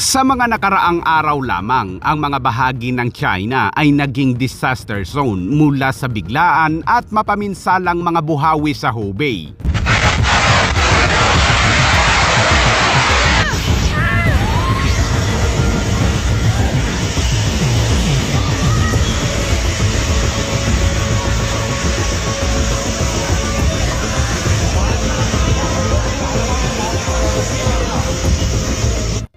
Sa mga nakaraang araw lamang, ang mga bahagi ng China ay naging disaster zone mula sa biglaan at mapaminsalang mga buhawi sa Hubei.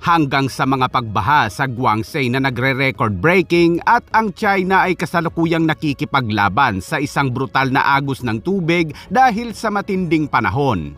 Hanggang sa mga pagbaha sa Guangxi na nagre-record breaking at ang China ay kasalukuyang nakikipaglaban sa isang brutal na agos ng tubig dahil sa matinding panahon.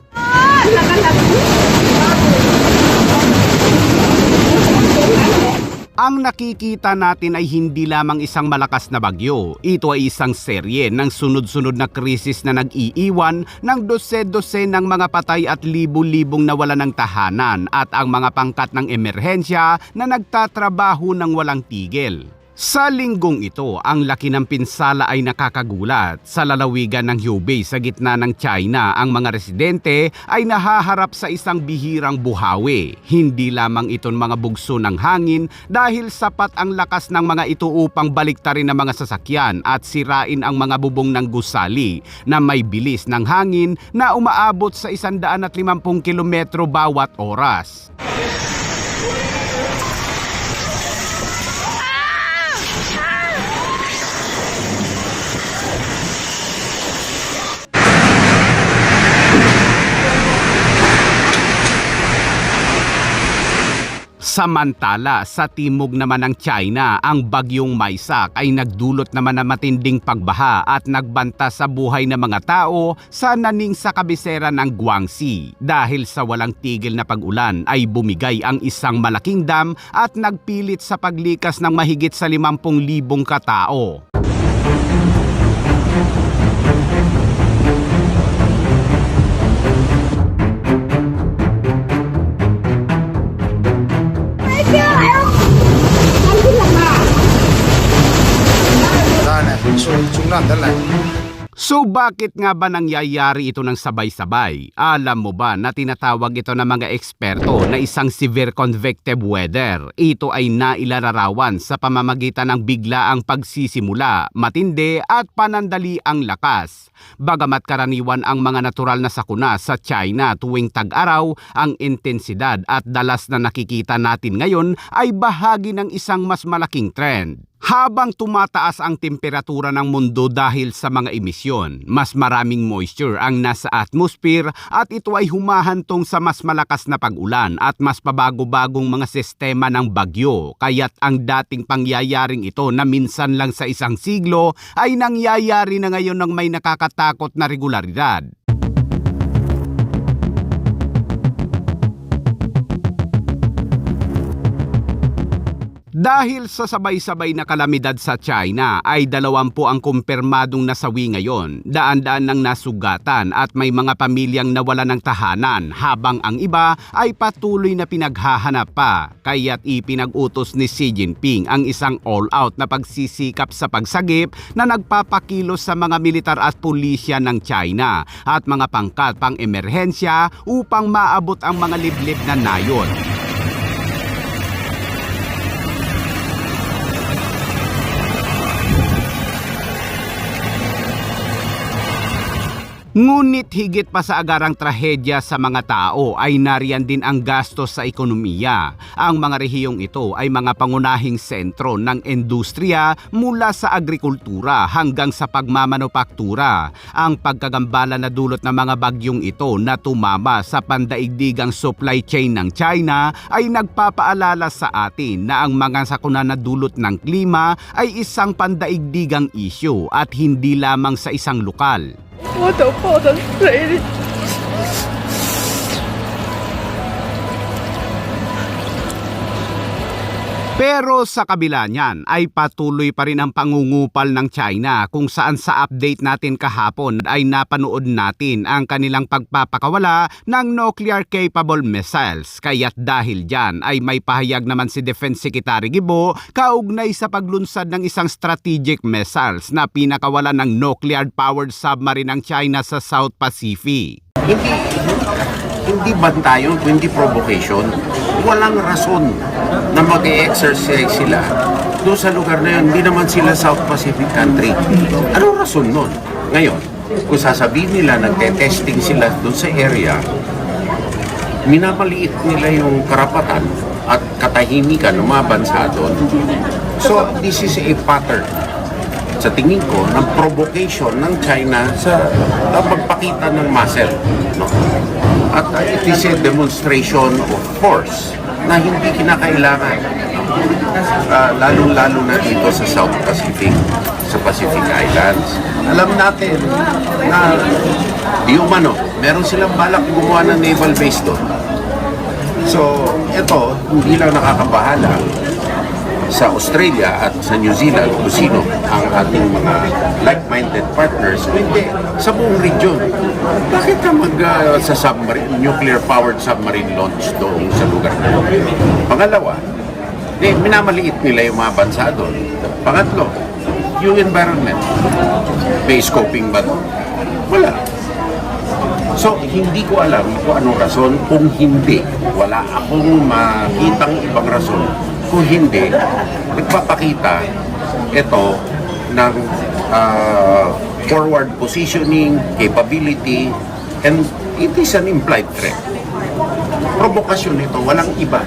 Ang nakikita natin ay hindi lamang isang malakas na bagyo. Ito ay isang serye ng sunod-sunod na krisis na nag-iiwan ng dose-dose ng mga patay at libu-libong nawala ng tahanan at ang mga pangkat ng emerhensya na nagtatrabaho ng walang tigil. Sa linggong ito, ang laki ng pinsala ay nakakagulat. Sa lalawigan ng Hubei sa gitna ng China, ang mga residente ay nahaharap sa isang bihirang buhawi. Hindi lamang ito mga bugso ng hangin dahil sapat ang lakas ng mga ito upang baliktarin ang mga sasakyan at sirain ang mga bubong ng gusali na may bilis ng hangin na umaabot sa 150 kilometro bawat oras. Samantala, sa timog naman ng China, ang bagyong Maisak ay nagdulot naman ng matinding pagbaha at nagbanta sa buhay ng mga tao sa naning sa kabisera ng Guangxi. Dahil sa walang tigil na pag-ulan ay bumigay ang isang malaking dam at nagpilit sa paglikas ng mahigit sa 50,000 katao. So bakit nga ba nangyayari ito ng sabay-sabay? Alam mo ba na tinatawag ito ng mga eksperto na isang severe convective weather? Ito ay nailalarawan sa pamamagitan ng biglaang pagsisimula, matindi at panandali ang lakas. Bagamat karaniwan ang mga natural na sakuna sa China tuwing tag-araw, ang intensidad at dalas na nakikita natin ngayon ay bahagi ng isang mas malaking trend. Habang tumataas ang temperatura ng mundo dahil sa mga emisyon, mas maraming moisture ang nasa atmosphere at ito ay humahantong sa mas malakas na pag-ulan at mas pabago-bagong mga sistema ng bagyo. Kaya't ang dating pangyayaring ito na minsan lang sa isang siglo ay nangyayari na ngayon ng may nakakatakot na regularidad. Dahil sa sabay-sabay na kalamidad sa China ay 20 ang kumpirmadong nasawi ngayon, daan-daan ng nasugatan at may mga pamilyang nawala ng tahanan habang ang iba ay patuloy na pinaghahanap pa. Kaya't ipinag-utos ni Xi Jinping ang isang all-out na pagsisikap sa pagsagip na nagpapakilos sa mga militar at pulisya ng China at mga pangkat pang-emerhensya upang maabot ang mga liblib na nayon. Ngunit higit pa sa agarang trahedya sa mga tao ay nariyan din ang gastos sa ekonomiya. Ang mga rehiyong ito ay mga pangunahing sentro ng industriya mula sa agrikultura hanggang sa pagmamanupaktura. Ang pagkagambala na dulot ng mga bagyong ito na tumama sa pandaigdigang supply chain ng China ay nagpapaalala sa atin na ang mga sakuna na dulot ng klima ay isang pandaigdigang issue at hindi lamang sa isang lokal. 我都泡在水里。 Pero sa kabila niyan ay patuloy pa rin ang pangungupal ng China kung saan sa update natin kahapon ay napanood natin ang kanilang pagpapakawala ng nuclear-capable missiles. Kaya't dahil dyan ay may pahayag naman si Defense Secretary Gibo kaugnay sa paglunsad ng isang strategic missiles na pinakawala ng nuclear-powered submarine ng China sa South Pacific. hindi bantayon, hindi provocation. Walang rason na mag-exercise sila doon sa lugar na yun. Hindi naman sila South Pacific country. Anong rason nun? Ngayon, kung sasabihin nila nagte-testing sila doon sa area, minamaliit nila yung karapatan at katahimikan ng mga bansa doon. So, this is a pattern sa tingin ko, ng provocation ng China sa pagpakita ng muscle. No? At it is a demonstration of force na hindi kinakailangan. Lalo-lalo na dito sa South Pacific, sa Pacific Islands. Alam natin na di umano, meron silang balak gumawa ng naval base doon. So, ito, hindi lang nakakabahala sa Australia at sa New Zealand kung sino ang ating mga like-minded partners, hindi sa buong region. Bakit ka sa submarine, nuclear-powered submarine launch doon sa lugar na yun? Pangalawa, minamaliit nila yung mga bansa doon. Pangatlo, yung environment. May scoping ba doon? Wala. So, hindi ko alam kung anong rason. Kung hindi, wala akong makitang ibang rason. Kung hindi, nagpapakita ito ng forward positioning, capability, and it is an implied threat. Provokasyon ito, walang iba.